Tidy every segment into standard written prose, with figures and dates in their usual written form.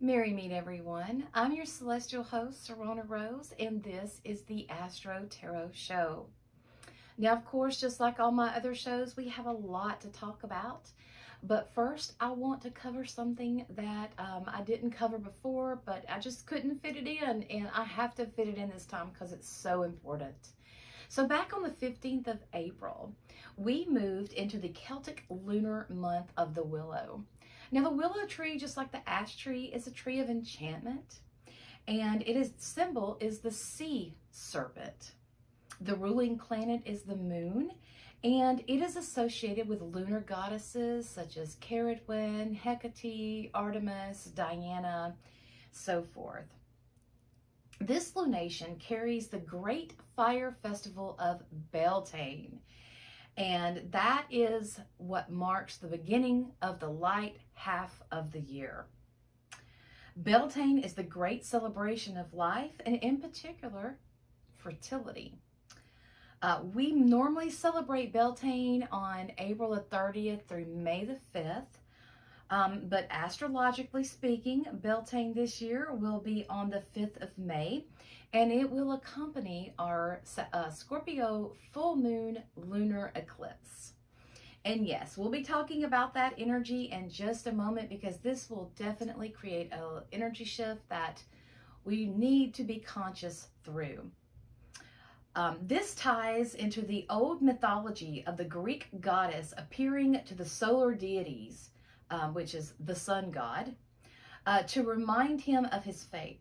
Merry meet everyone. I'm your celestial host, sironarose, and this is the Astro Tarot Show. Now, of course, just like all my other shows, we have a lot to talk about. But first, I want to cover something that I didn't cover before, but I just couldn't fit it in, and I have to fit it in this time because it's so important. So back on the 15th of April, we moved into the Celtic lunar month of the willow. Now, the willow tree, just like the ash tree, is a tree of enchantment, and its symbol is the sea serpent. The ruling planet is the moon, and it is associated with lunar goddesses such as Caradwen, Hecate, Artemis, Diana, so forth. This lunation carries the great fire festival of Beltane, and that is what marks the beginning of the light half of the year. Beltane is the great celebration of life, and in particular, fertility. We normally celebrate Beltane on April the 30th through May the 5th. But astrologically speaking, Beltane this year will be on the 5th of May, and it will accompany our Scorpio full moon lunar eclipse. And yes, we'll be talking about that energy in just a moment, because this will definitely create an energy shift that we need to be conscious through. This ties into the old mythology of the Greek goddess appearing to the solar deities, which is the sun god, to remind him of his fate.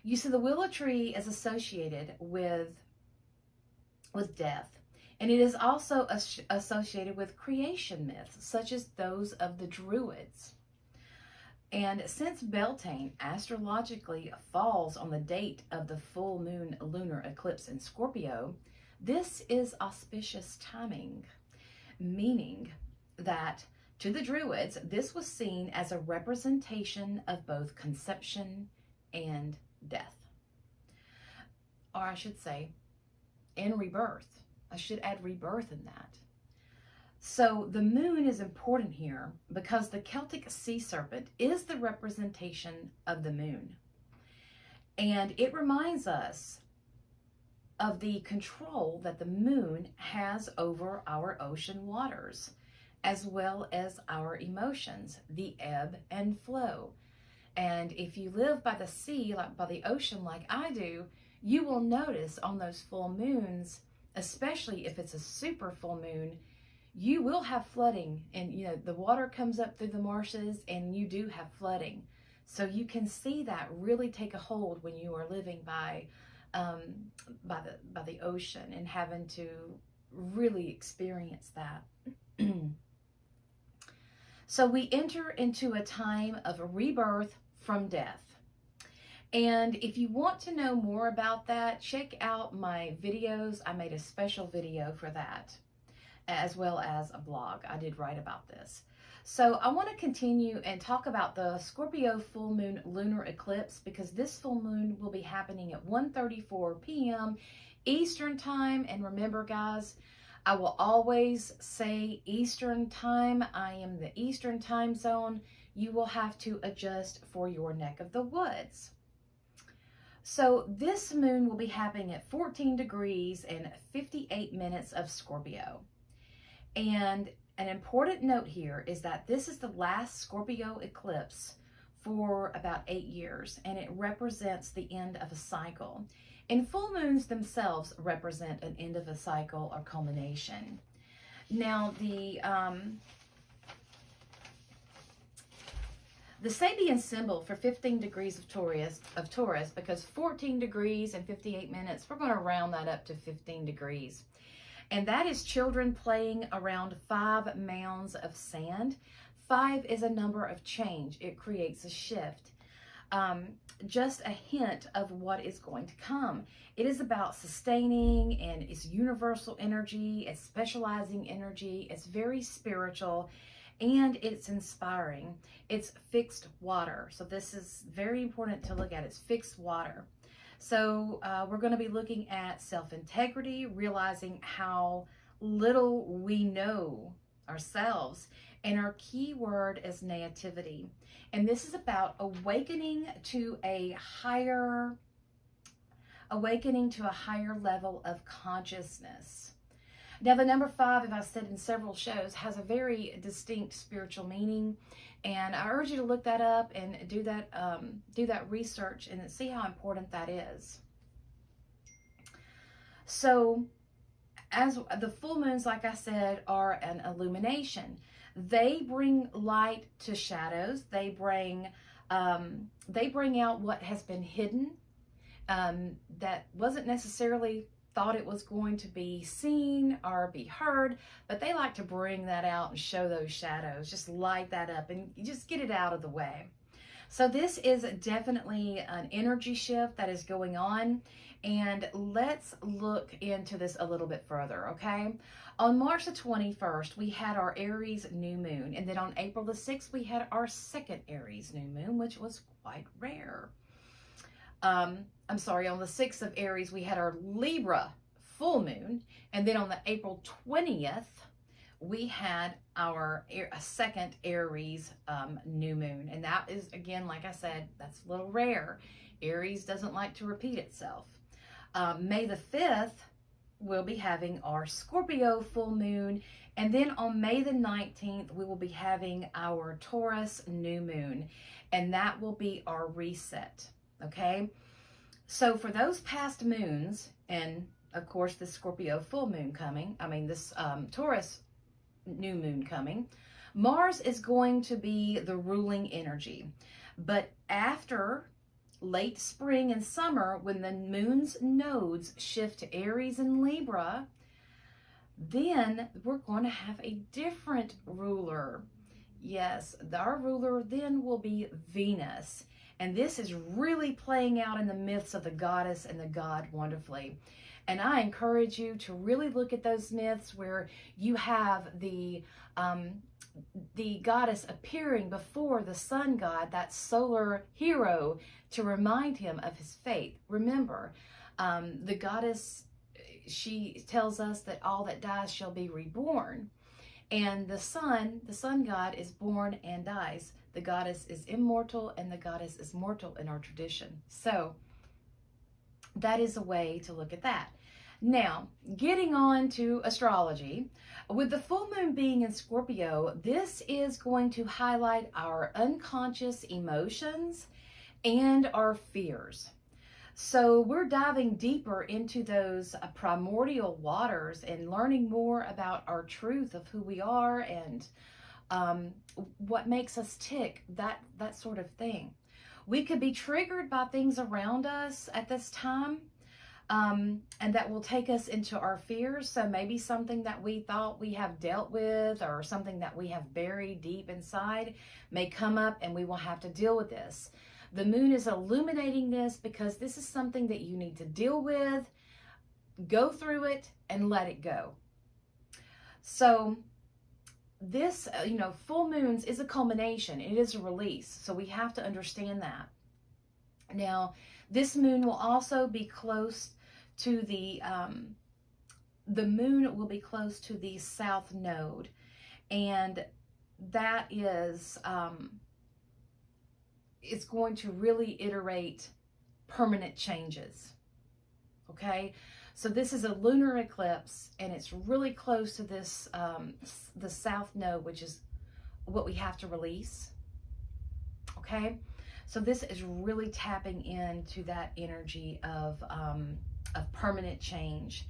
You see, the willow tree is associated with death, and it is also associated with creation myths, such as those of the Druids. And since Beltane astrologically falls on the date of the full moon lunar eclipse in Scorpio, this is auspicious timing, meaning that to the Druids, this was seen as a representation of both conception and death. Or I should say, and rebirth. I should add rebirth in that. So the moon is important here because the Celtic sea serpent is the representation of the moon. And it reminds us of the control that the moon has over our ocean waters, as well as our emotions, the ebb and flow. And if you live by the sea, like by the ocean like I do, you will notice on those full moons, especially if it's a super full moon, you will have flooding, and the water comes up through the marshes and you do have flooding. So you can see that really take a hold when you are living by the ocean and having to really experience that. So we enter into a time of a rebirth from death. And if you want to know more about that, check out my videos. I made a special video for that, as well as a blog. I did write about this. So I want to continue and talk about the Scorpio full moon lunar eclipse, because this full moon will be happening at 1:34 p.m. Eastern time. And remember, guys, I will always say Eastern time. I am the Eastern time zone. You will have to adjust for your neck of the woods. So this moon will be happening at 14 degrees and 58 minutes of Scorpio. And an important note here is that this is the last Scorpio eclipse for about 8 years, and it represents the end of a cycle. And full moons themselves represent an end of a cycle or culmination. Now, the Sabian symbol for 15 degrees of Taurus, because 14 degrees and 58 minutes, we're going to round that up to 15 degrees. And that is children playing around 5 mounds of sand. 5 is a number of change. It creates a shift. Just a hint of what is going to come. It is about sustaining, and it's universal energy, it's specializing energy, it's very spiritual, and it's inspiring. It's fixed water. So this is very important to look at. It's fixed water. So we're going to be looking at self-integrity, realizing how little we know ourselves, And our key word is nativity. And this is about awakening to a higher level of consciousness. Now, the number 5, as I've said in several shows, has a very distinct spiritual meaning, and I urge you to look that up and do that research and see how important that is. So, as the full moons, like I said, are an illumination. They bring light to shadows. They bring out what has been hidden, that wasn't necessarily thought it was going to be seen or be heard, but they like to bring that out and show those shadows, just light that up and just get it out of the way. So this is definitely an energy shift that is going on, and let's look into this a little bit further, okay? On March the 21st, we had our Aries new moon, and then on April the 6th, we had our second Aries new moon, which was quite rare. I'm sorry, on the 6th of Aries, we had our Libra full moon. And then on the April 20th, we had our second Aries new moon. And that is, again, like I said, that's a little rare. Aries doesn't like to repeat itself. May the 5th, we'll be having our Scorpio full moon. And then on May the 19th, we will be having our Taurus new moon. And that will be our reset. Okay, so for those past moons, and of course this Scorpio full moon coming, this Taurus new moon coming, Mars is going to be the ruling energy. But after late spring and summer, when the moon's nodes shift to Aries and Libra, then we're going to have a different ruler. Yes, our ruler then will be Venus. And this is really playing out in the myths of the goddess and the god wonderfully. And I encourage you to really look at those myths where you have the goddess appearing before the sun god, that solar hero, to remind him of his fate. Remember, the goddess, she tells us that all that dies shall be reborn. And the sun god is born and dies. The goddess is immortal and the goddess is mortal in our tradition. So that is a way to look at that. Now, getting on to astrology, with the full moon being in Scorpio, this is going to highlight our unconscious emotions and our fears. So we're diving deeper into those primordial waters and learning more about our truth of who we are and what makes us tick, that sort of thing. We could be triggered by things around us at this time, and that will take us into our fears. So maybe something that we thought we have dealt with or something that we have buried deep inside may come up, and we will have to deal with this. The moon is illuminating this because this is something that you need to deal with, go through it, and let it go. So this, full moons is a culmination. It is a release. So we have to understand that. Now, this moon will also be close to the moon will be close to the south node. And that is, it's going to really iterate permanent changes. Okay? So this is a lunar eclipse, and it's really close to this, the south node, which is what we have to release. Okay? So this is really tapping into that energy of permanent change.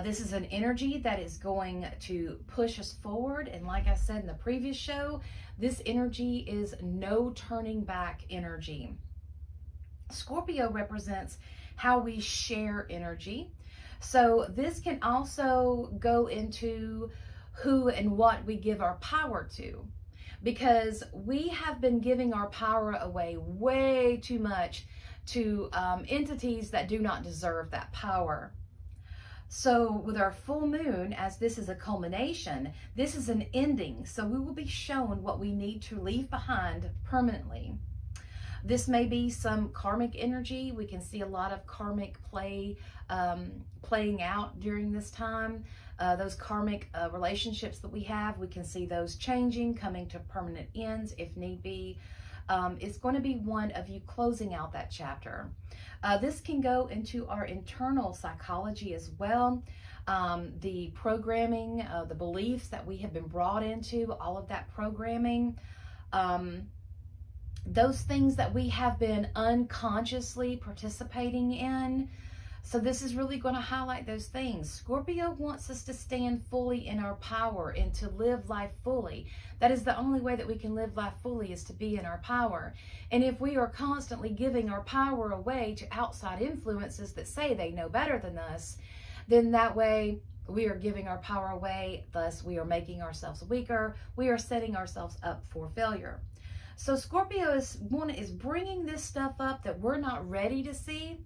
This is an energy that is going to push us forward. And like I said in the previous show, this energy is no turning back energy. Scorpio represents how we share energy. So this can also go into who and what we give our power to, because we have been giving our power away way too much to entities that do not deserve that power. So with our full moon, as this is a culmination, this is an ending. So we will be shown what we need to leave behind permanently. This may be some karmic energy. We can see a lot of karmic play playing out during this time. those karmic relationships that we have. We can see those changing, coming to permanent ends if need be. It's going to be one of you closing out that chapter. This can go into our internal psychology as well. The programming, the beliefs that we have been brought into, all of that programming, those things that we have been unconsciously participating in. So this is really going to highlight those things. Scorpio wants us to stand fully in our power and to live life fully. That is the only way that we can live life fully, is to be in our power. And if we are constantly giving our power away to outside influences that say they know better than us, then that way we are giving our power away. Thus, we are making ourselves weaker. We are setting ourselves up for failure. So Scorpio is bringing this stuff up that we're not ready to see.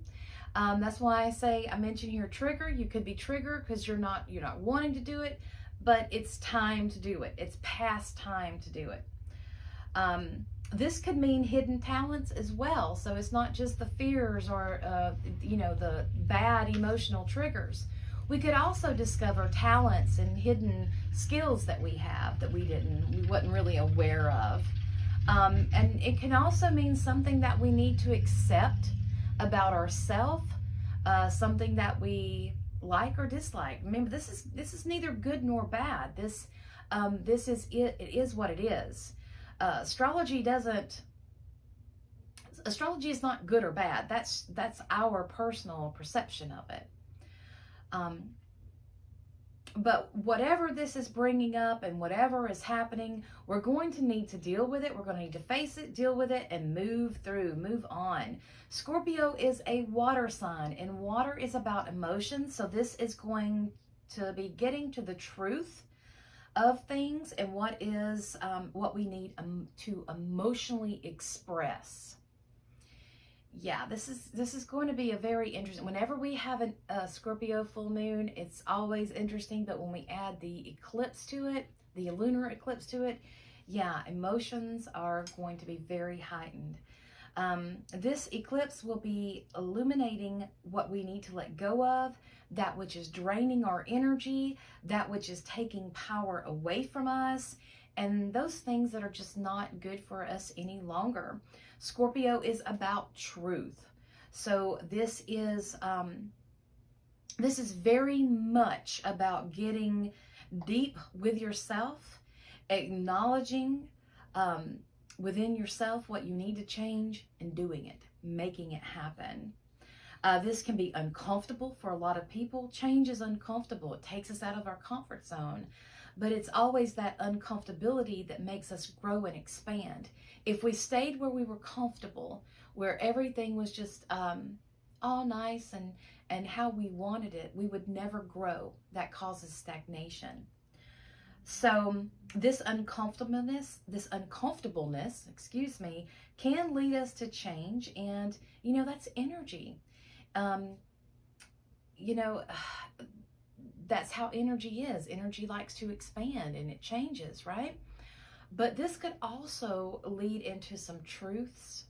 That's why I mention here trigger. You could be triggered because you're not wanting to do it, but it's time to do it. It's past time to do it. This could mean hidden talents as well. So it's not just the fears or the bad emotional triggers. We could also discover talents and hidden skills that we have that we wasn't really aware of. And it can also mean something that we need to accept about ourselves, something that we like or dislike. Remember, this is neither good nor bad. This is it. It is what it is. Astrology is not good or bad. That's our personal perception of it. But whatever this is bringing up and whatever is happening, we're going to need to deal with it. We're going to need to face it, deal with it, and move on. Scorpio is a water sign, and water is about emotions. So this is going to be getting to the truth of things and what we need to emotionally express. Yeah, this is going to be a very interesting. Whenever we have a Scorpio full moon, it's always interesting. But when we add the eclipse to it, the lunar eclipse to it, yeah, emotions are going to be very heightened. This eclipse will be illuminating what we need to let go of, that which is draining our energy, that which is taking power away from us, and those things that are just not good for us any longer. Scorpio is about truth. So this is very much about getting deep with yourself, acknowledging within yourself what you need to change and doing it, making it happen. This can be uncomfortable for a lot of people. Change is uncomfortable. It takes us out of our comfort zone. But it's always that uncomfortability that makes us grow and expand. If we stayed where we were comfortable, where everything was just all nice and how we wanted it, we would never grow. That causes stagnation. So this uncomfortableness, can lead us to change. And, that's energy. That's how energy is. Energy likes to expand and it changes, right? But this could also lead into some truths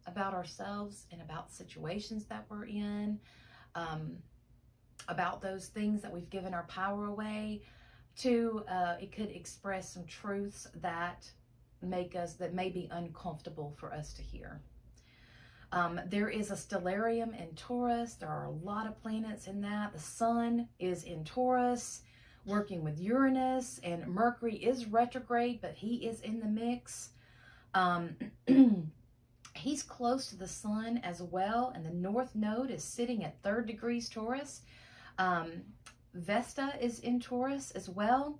about ourselves and about situations that we're in, about those things that we've given our power away to. It could express some truths that may be uncomfortable for us to hear. There is a stellarium in Taurus. There are a lot of planets in that. The sun is in Taurus, working with Uranus, and Mercury is retrograde, but he is in the mix. He's close to the sun as well, and the North Node is sitting at 3rd degrees Taurus. Vesta is in Taurus as well.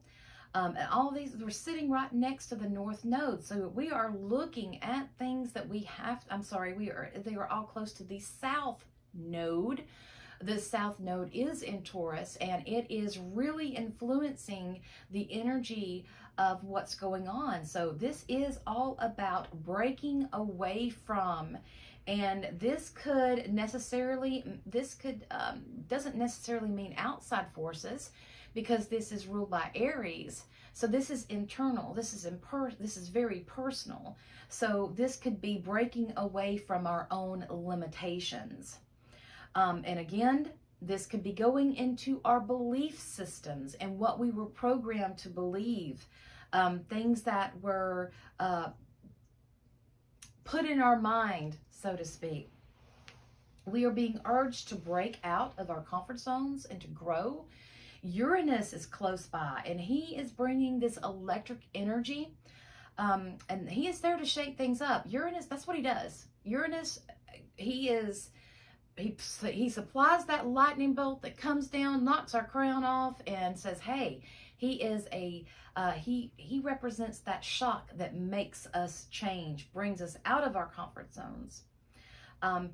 And all these, we're sitting right next to the North Node. So we are looking at things that they are all close to the South Node. The South Node is in Taurus, and it is really influencing the energy of what's going on. So this is all about breaking away from, and this doesn't necessarily mean outside forces, because this is ruled by Aries. So this is internal. This is very personal. So this could be breaking away from our own limitations. And again, This could be going into our belief systems and what we were programmed to believe, things that were put in our mind, so to speak. We are being urged to break out of our comfort zones and to grow. Uranus is close by, and he is bringing this electric energy, and he is there to shake things up. Uranus, that's what he does. Uranus, he supplies that lightning bolt that comes down, knocks our crown off, and says, hey, he is he represents that shock that makes us change, brings us out of our comfort zones.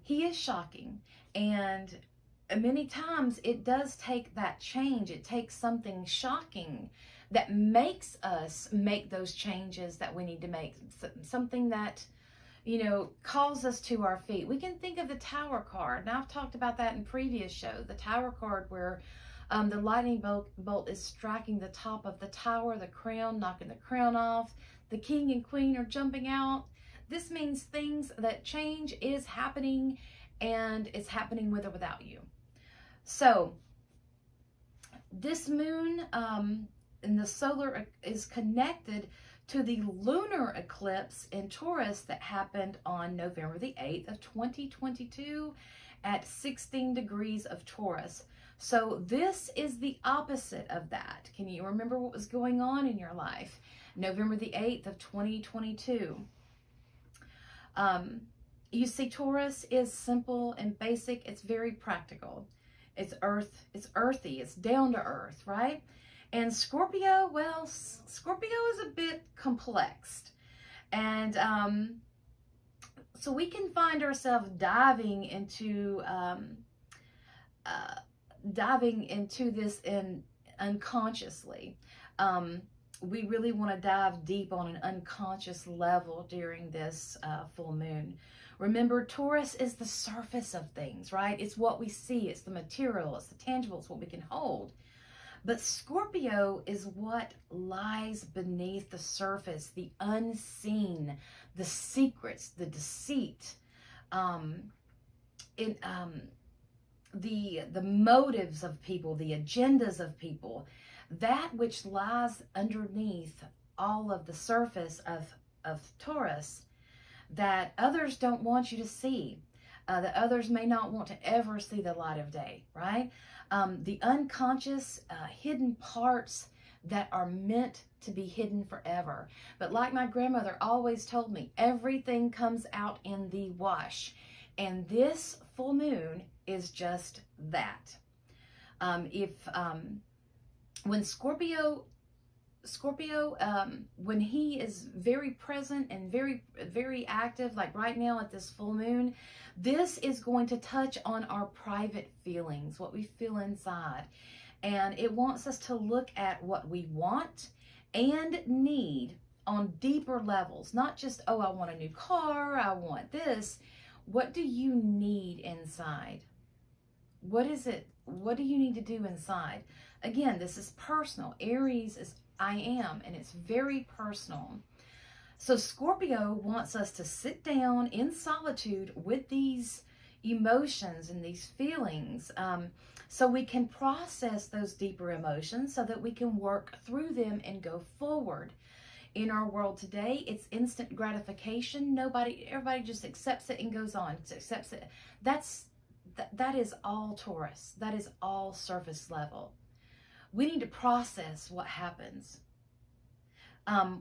He is shocking, and many times it does take that change. It takes something shocking that makes us make those changes that we need to make, something that, you know, calls us to our feet. We can think of the Tower card. Now, I've talked about that in previous shows. The Tower card, where the lightning bolt is striking the top of the tower, the crown, knocking the crown off. The king and queen are jumping out. This means things that change is happening, and it's happening with or without you. So this moon in the solar is connected to the lunar eclipse in Taurus that happened on November the 8th of 2022 at 16 degrees of Taurus. So this is the opposite of that. Can you remember what was going on in your life? November the 8th of 2022. You see, Taurus is simple and basic. It's very practical. It's earthy, it's down to earth, right? And Scorpio, well, Scorpio is a bit complex. And so we can find ourselves diving into this unconsciously. We really want to dive deep on an unconscious level during this full moon. Remember, Taurus is the surface of things, right? It's what we see. It's the material. It's the tangible. It's what we can hold. But Scorpio is what lies beneath the surface, the unseen, the secrets, the deceit, the motives of people, the agendas of people, that which lies underneath all of the surface of Taurus that others don't want you to see, that others may not want to ever see the light of day, right? The unconscious, hidden parts that are meant to be hidden forever. But like my grandmother always told me, everything comes out in the wash. And this full moon is just that. When Scorpio, when he is very present and very, very active, like right now at this full moon, this is going to touch on our private feelings, what we feel inside. And it wants us to look at what we want and need on deeper levels. Not just, oh, I want a new car, I want this. What do you need inside? What is it? What do you need to do inside? Again, this is personal. Aries is I am, and it's very personal. So Scorpio wants us to sit down in solitude with these emotions and these feelings, so we can process those deeper emotions so that we can work through them and go forward. In our world today, it's instant gratification. Everybody just accepts it and goes on. Accepts it. That is all Taurus. That is all surface level. We need to process what happens.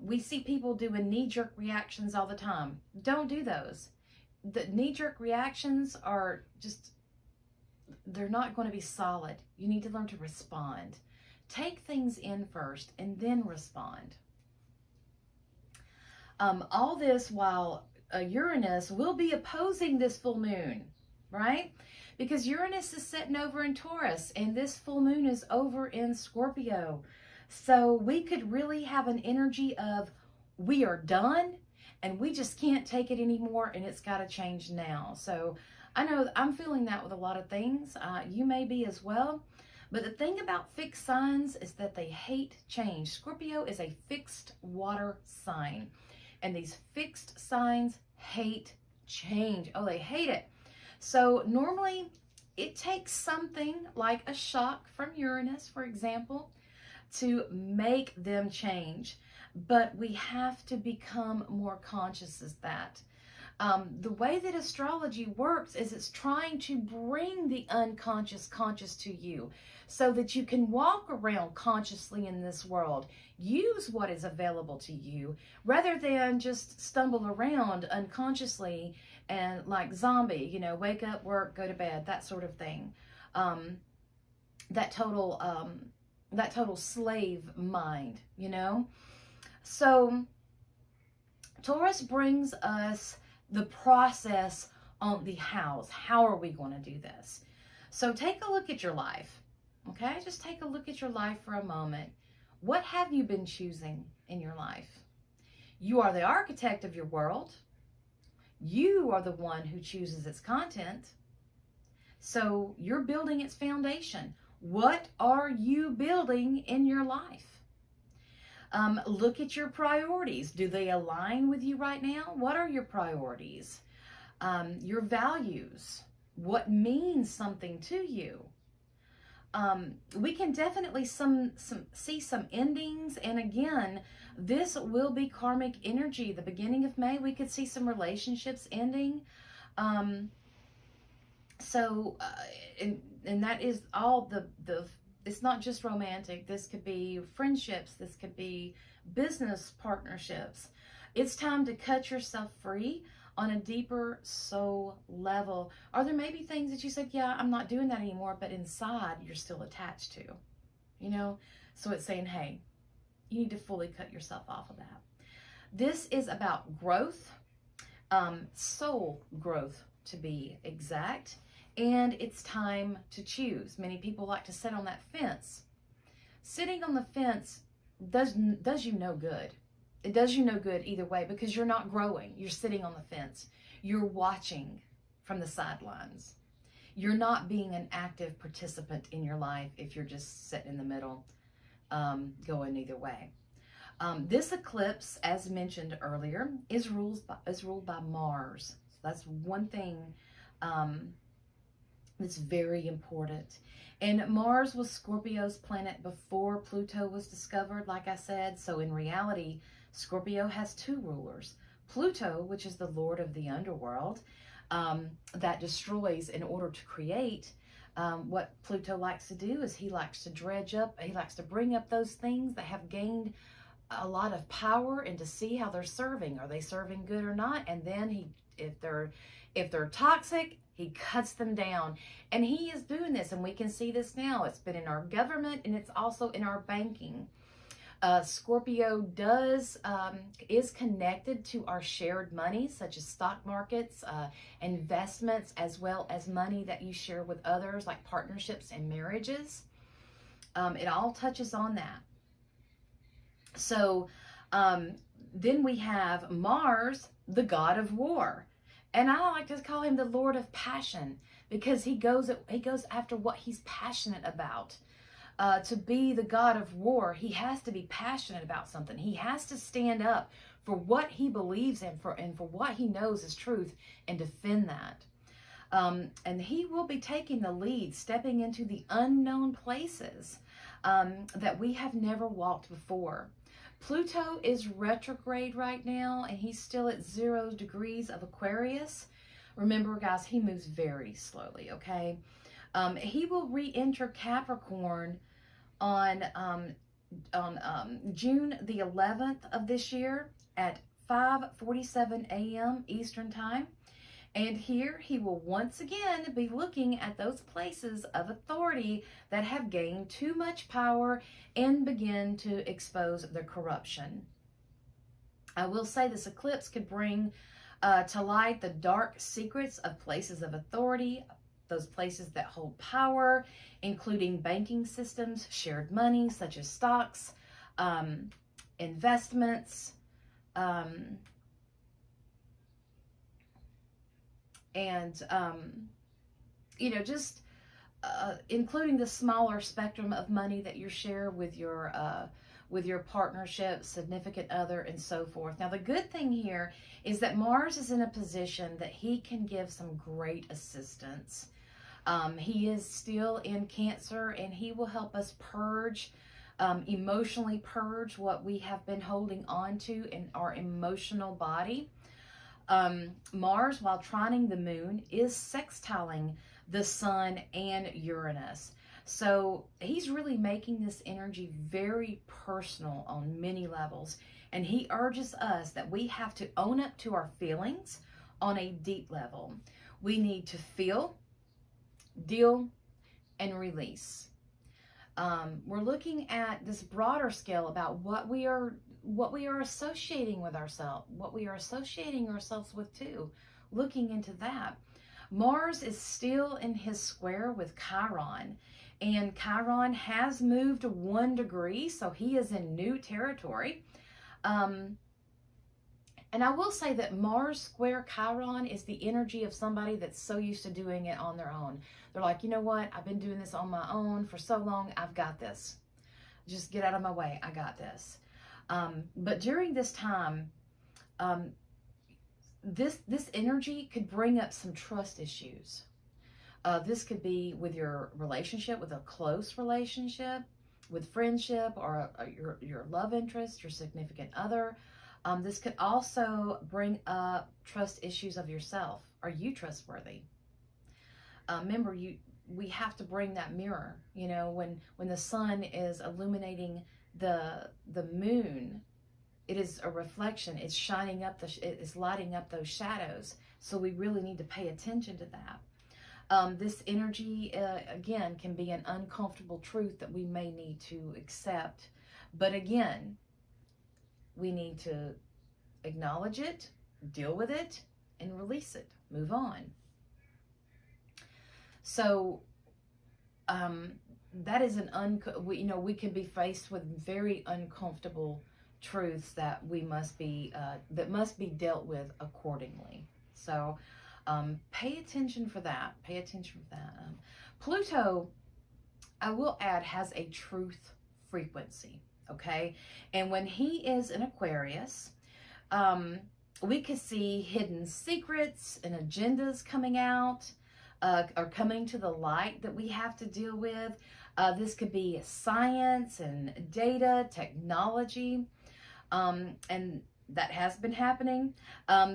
We see people doing knee-jerk reactions all the time. Don't do those. The knee-jerk reactions are just, they're not going to be solid. You need to learn to respond. Take things in first and then respond. All this while Uranus will be opposing this full moon, right? Because Uranus is sitting over in Taurus and this full moon is over in Scorpio. So we could really have an energy of we are done and we just can't take it anymore and it's got to change now. So I know I'm feeling that with a lot of things. You may be as well. But the thing about fixed signs is that they hate change. Scorpio is a fixed water sign. And these fixed signs hate change. Oh, they hate it. So normally it takes something like a shock from Uranus, for example, to make them change. But we have to become more conscious of that. The way that astrology works is it's trying to bring the unconscious conscious to you so that you can walk around consciously in this world. Use what is available to you rather than just stumble around unconsciously and like zombie, you know, wake up, work, go to bed, that sort of thing. That total slave mind, you know? So Taurus brings us the process on the hows. How are we going to do this? So take a look at your life. Okay, just take a look at your life for a moment. What have you been choosing in your life? You are the architect of your world. You are the one who chooses its content. So you're building its foundation. What are you building in your life? Look at your priorities. Do they align with you right now? What are your priorities? Your values. What means something to you? We can definitely see some endings. And again, this will be karmic energy. The beginning of May, we could see some relationships ending. And that is all it's not just romantic. This could be friendships. This could be business partnerships. It's time to cut yourself free on a deeper soul level. Are there maybe things that you said, yeah, I'm not doing that anymore, but inside you're still attached to, you know? So it's saying, hey, you need to fully cut yourself off of that. This is about growth, soul growth to be exact. And it's time to choose. Many people like to sit on that fence. Sitting on the fence does you no good. It does you no good either way because you're not growing. You're sitting on the fence. You're watching from the sidelines. You're not being an active participant in your life if you're just sitting in the middle, going either way. This eclipse, as mentioned earlier, is ruled by Mars. So that's one thing that's very important. And Mars was Scorpio's planet before Pluto was discovered, like I said. So in reality, Scorpio has two rulers. Pluto, which is the lord of the underworld, that destroys in order to create. What Pluto likes to do is he likes to dredge up, he likes to bring up those things that have gained a lot of power and to see how they're serving. Are they serving good or not? And then if they're toxic, he cuts them down. And he is doing this, and we can see this now. It's been in our government, and it's also in our banking. Scorpio is connected to our shared money, such as stock markets, investments, as well as money that you share with others, like partnerships and marriages. It all touches on that. So then we have Mars, the god of war. And I like to call him the Lord of Passion because he goes after what he's passionate about. To be the god of war, he has to be passionate about something. He has to stand up for what he believes in and for what he knows is truth and defend that. And he will be taking the lead, stepping into the unknown places that we have never walked before. Pluto is retrograde right now, and he's still at 0 degrees of Aquarius. Remember, guys, he moves very slowly, okay? He will re-enter Capricorn on June the 11th of this year at 5:47 a.m. Eastern Time. And here he will once again be looking at those places of authority that have gained too much power and begin to expose their corruption. I will say this eclipse could bring to light the dark secrets of places of authority, those places that hold power, including banking systems, shared money, such as stocks, investments, just including the smaller spectrum of money that you share with your partnership, significant other, and so forth. Now, the good thing here is that Mars is in a position that he can give some great assistance. He is still in Cancer, and he will help us purge, emotionally purge what we have been holding on to in our emotional body. Mars, while trining the moon, is sextiling the sun and Uranus. So he's really making this energy very personal on many levels. And he urges us that we have to own up to our feelings on a deep level. We need to feel, deal, and release. We're looking at this broader scale about what we are associating with ourselves, what we are associating ourselves with too. Looking into that. Mars is still in his square with Chiron, and Chiron has moved 1 degree, so he is in new territory. And I will say that Mars square Chiron is the energy of somebody that's so used to doing it on their own. They're like, you know what? I've been doing this on my own for so long. I've got this. Just get out of my way. I got this. But during this time, this energy could bring up some trust issues. This could be with your relationship, with a close relationship, with friendship, or your love interest, your significant other. This could also bring up trust issues of yourself. Are you trustworthy? Remember, we have to bring that mirror. You know, when the sun is illuminating the moon, it is a reflection. It's shining up it is lighting up those shadows. So we really need to pay attention to that. This energy, again, can be an uncomfortable truth that we may need to accept. But again, we need to acknowledge it, deal with it, and release it. Move on. So that is we can be faced with very uncomfortable truths that must be dealt with accordingly. So pay attention for that. Pay attention for that. Pluto, I will add, has a truth frequency. Okay, and when he is in Aquarius, we could see hidden secrets and agendas coming out, or coming to the light that we have to deal with. This could be science and data, technology, and that has been happening.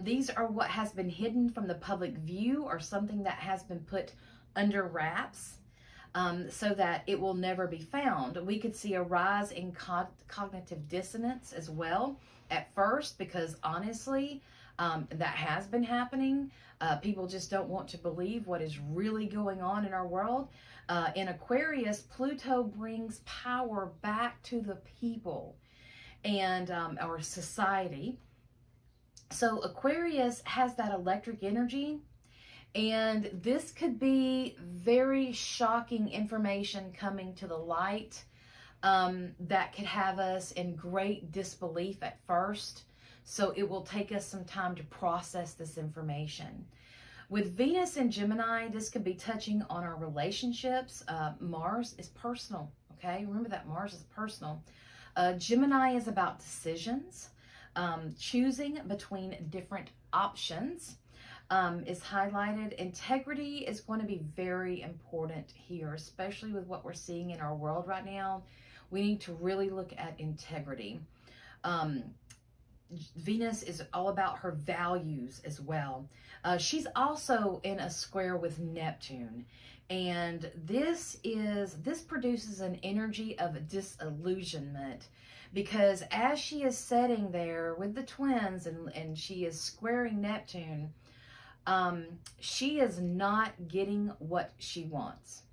These are what has been hidden from the public view, or something that has been put under wraps, so that it will never be found. We could see a rise in cognitive dissonance as well at first, because honestly, that has been happening. People just don't want to believe what is really going on in our world. In Aquarius, Pluto brings power back to the people and our society. So Aquarius has that electric energy, and this could be very shocking information coming to the light, that could have us in great disbelief at first. So it will take us some time to process this information. With Venus and Gemini, this could be touching on our relationships. Mars is personal, okay? Remember that Mars is personal. Gemini is about decisions, choosing between different options. Is highlighted. Integrity is going to be very important here, especially with what we're seeing in our world right now. We need to really look at integrity. Venus is all about her values as well. She's also in a square with Neptune, and this produces an energy of disillusionment, because as she is sitting there with the twins and she is squaring Neptune, she is not getting what she wants.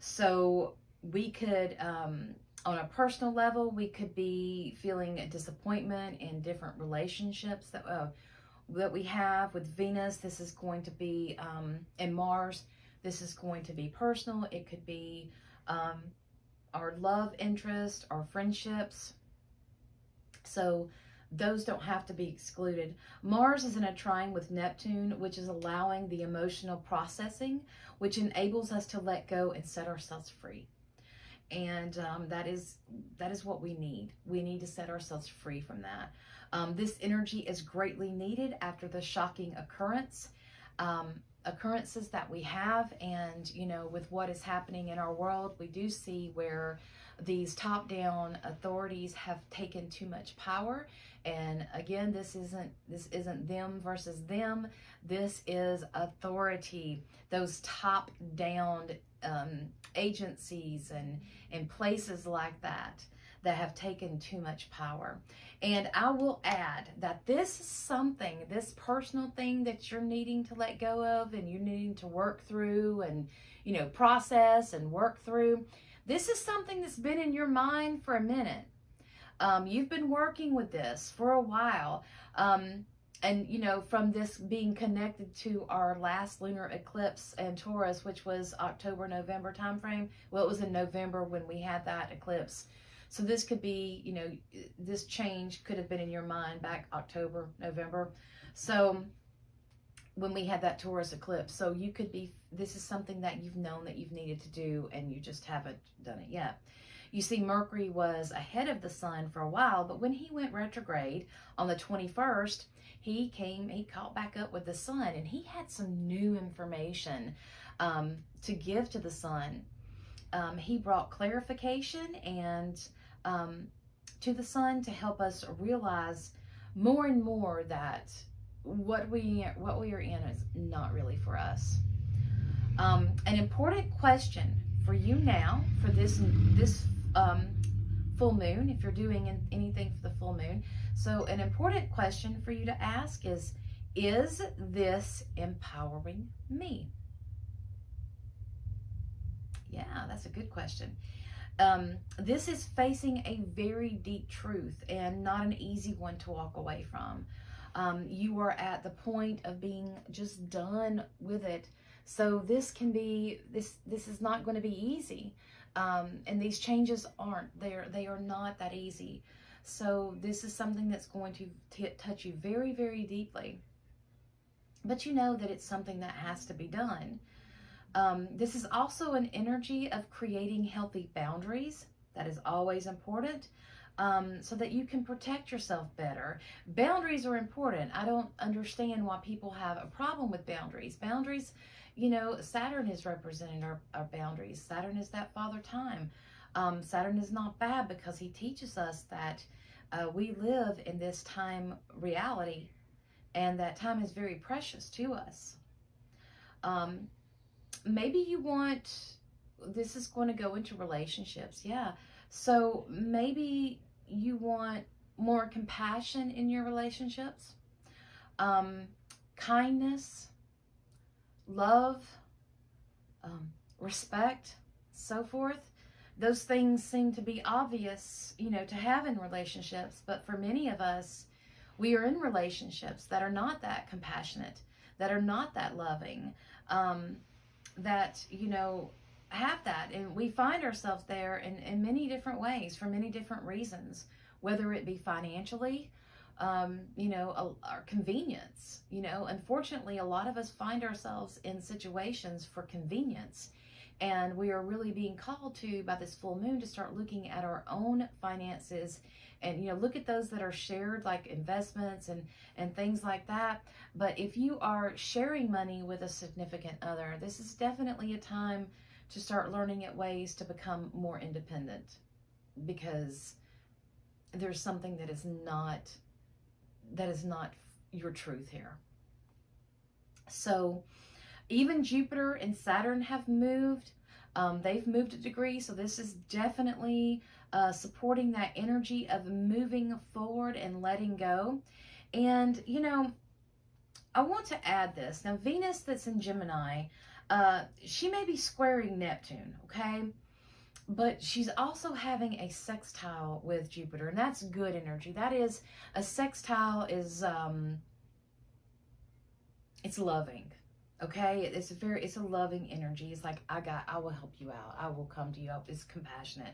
So we could, on a personal level, we could be feeling a disappointment in different relationships that we have. With Venus, this is going to be, and Mars, this is going to be personal. It could be our love interest, our friendships. So those don't have to be excluded. Mars is in a trine with Neptune, which is allowing the emotional processing, which enables us to let go and set ourselves free. And that is what we need. We need to set ourselves free from that. This energy is greatly needed after the shocking occurrence occurrences that we have, and with what is happening in our world, we do see where these top-down authorities have taken too much power. And again, this isn't them versus them. This is authority. Those top-down agencies and places like that have taken too much power. And I will add that this is something, this personal thing that you're needing to let go of, and you're needing to work through and process and work through. This is something that's been in your mind for a minute. You've been working with this for a while. And from this being connected to our last lunar eclipse in Taurus, which was October-November timeframe. Well, it was in November when we had that eclipse. So this could be, this change could have been in your mind back October, November. So when we had that Taurus eclipse, so you could be, this is something that you've known that you've needed to do, and you just haven't done it yet. You see, Mercury was ahead of the sun for a while, but when he went retrograde on the 21st, he caught back up with the sun, and he had some new information to give to the sun. He brought clarification and to the sun to help us realize more and more that what we are in is not really for us. An important question for you now for this full moon, if you're doing anything for the full moon. So an important question for you to ask is this empowering me? Yeah, that's a good question. This is facing a very deep truth and not an easy one to walk away from. You are at the point of being just done with it. So this can be, this is not going to be easy. And these changes they are not that easy. So this is something that's going to touch you very, very deeply. But you know that it's something that has to be done. This is also an energy of creating healthy boundaries. That is always important, so that you can protect yourself better. Boundaries are important. I don't understand why people have a problem with boundaries. Boundaries, Saturn is representing our boundaries. Saturn is that father time. Saturn is not bad because he teaches us that we live in this time reality, and that time is very precious to us. Maybe you want, this is going to go into relationships. Yeah. So maybe you want more compassion in your relationships, kindness, love, respect, so forth. Those things seem to be obvious, to have in relationships. But for many of us, we are in relationships that are not that compassionate, that are not that loving, that, have that. And we find ourselves there in many different ways for many different reasons, whether it be financially, our convenience. Unfortunately, a lot of us find ourselves in situations for convenience. And we are really being called to, by this full moon, to start looking at our own finances and, look at those that are shared, like investments and things like that. But if you are sharing money with a significant other, this is definitely a time to start learning at ways to become more independent, because there's something that is not your truth here. So even Jupiter and Saturn have moved. They've moved a degree, so this is definitely supporting that energy of moving forward and letting go. And, I want to add this. Now, Venus that's in Gemini, she may be squaring Neptune, okay? But she's also having a sextile with Jupiter, and that's good energy. That is, a sextile is, it's loving. Okay, it's a loving energy. It's like, I will help you out. I will come to you. It's compassionate.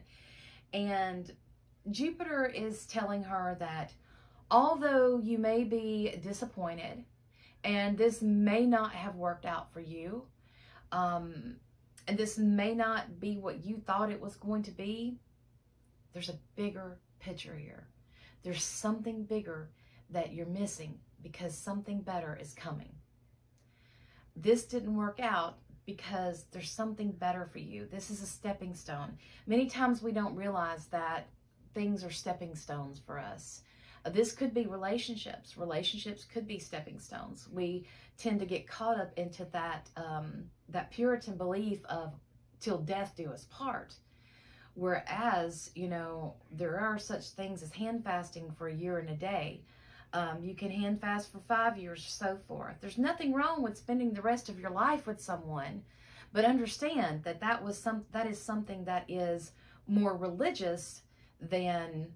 And Jupiter is telling her that although you may be disappointed and this may not have worked out for you, and this may not be what you thought it was going to be, there's a bigger picture here. There's something bigger that you're missing, because something better is coming. this didn't work out because there's something better for you. This is a stepping stone. Many times we don't realize that things are stepping stones for us. This could be relationships. Relationships could be stepping stones. We tend to get caught up into that that Puritan belief of till death do us part. Whereas, you know, there are such things as hand fasting for a year and a day. You can hand fast for 5 years, so forth. There's nothing wrong with spending the rest of your life with someone, but understand that that is something that is more religious than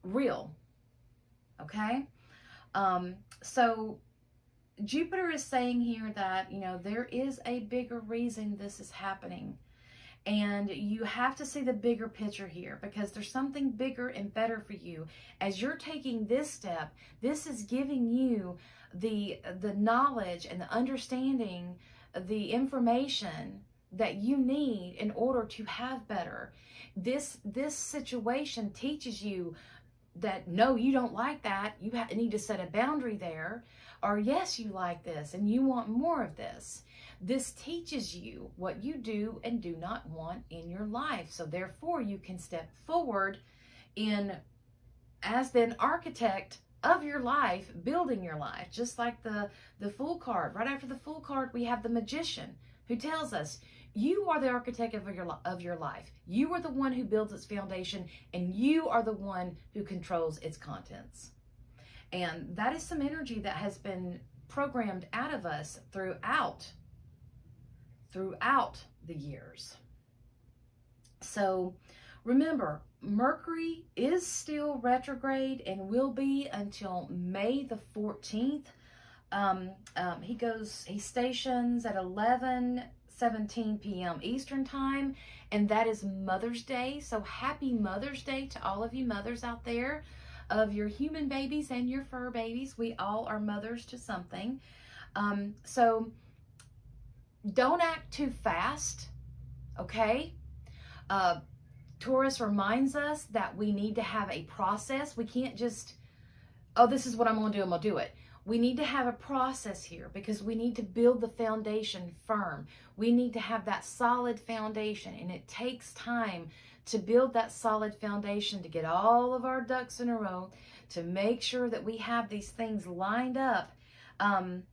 real. Okay? So Jupiter is saying here that, you know, there is a bigger reason this is happening. And you have to see the bigger picture here, because there's something bigger and better for you. As you're taking this step, this is giving you the knowledge and the understanding, the information that you need in order to have better. This situation teaches you that no, you don't like that. You need to set a boundary there. Or yes, you like this and you want more of this. This teaches you what you do and do not want in your life. So therefore you can step forward in as the architect of your life, building your life. Just like the Fool card. Right after the Fool card, we have the Magician, who tells us you are the architect of your life. You are the one who builds its foundation, and you are the one who controls its contents. And that is some energy that has been programmed out of us throughout the years. So remember, Mercury is still retrograde and will be until May the 14th. He stations at 11:17 p.m. Eastern time, and that is Mother's Day. So happy Mother's Day to all of you mothers out there of your human babies and your fur babies. We all are mothers to something. So don't act too fast, okay? Taurus reminds us that we need to have a process. We can't just, oh, this is what I'm going to do, I'm going to do it. We need to have a process here, because we need to build the foundation firm. We need to have that solid foundation, and it takes time to build that solid foundation, to get all of our ducks in a row, to make sure that we have these things lined up and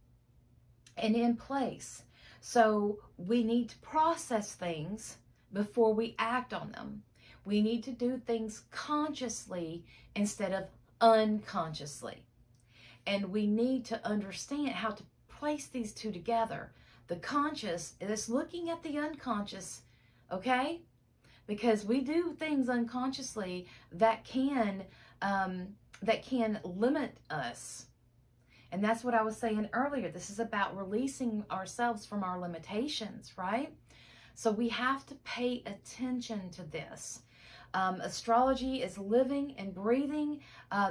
in place. So we need to process things before we act on them. We need to do things consciously instead of unconsciously. And we need to understand how to place these two together. The conscious is looking at the unconscious, okay? Because we do things unconsciously that can limit us. And that's what I was saying earlier. This is about releasing ourselves from our limitations, right? So we have to pay attention to this. Astrology is living and breathing.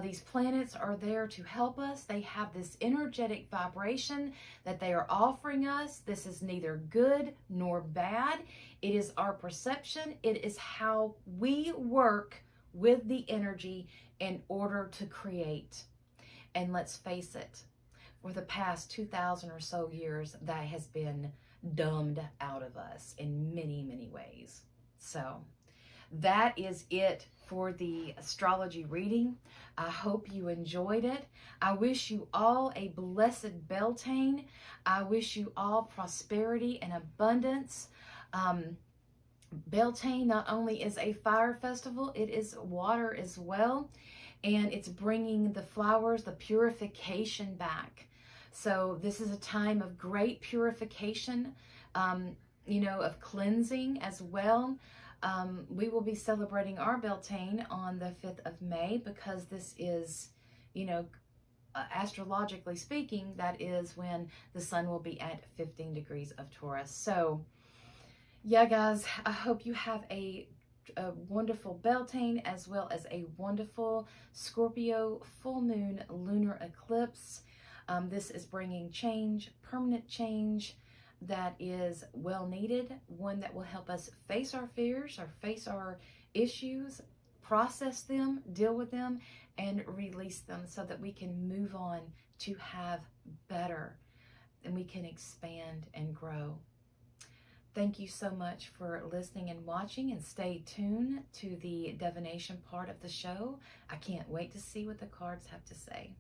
These planets are there to help us. They have this energetic vibration that they are offering us. This is neither good nor bad. It is our perception. It is how we work with the energy in order to create. And let's face it, for the past 2,000 or so years, that has been dumbed out of us in many, many ways. So that is it for the astrology reading. I hope you enjoyed it. I wish you all a blessed Beltane. I wish you all prosperity and abundance. Beltane not only is a fire festival, it is water as well. And it's bringing the flowers, the purification back. So this is a time of great purification, of cleansing as well. We will be celebrating our Beltane on the 5th of May, because this is, astrologically speaking, that is when the sun will be at 15 degrees of Taurus. So, yeah, guys, I hope you have a wonderful Beltane, as well as a wonderful Scorpio full moon lunar eclipse. This is bringing change, permanent change, that is well needed, one that will help us face our fears or face our issues, process them, deal with them, and release them so that we can move on to have better, and we can expand and grow. Thank you so much for listening and watching, and stay tuned to the divination part of the show. I can't wait to see what the cards have to say.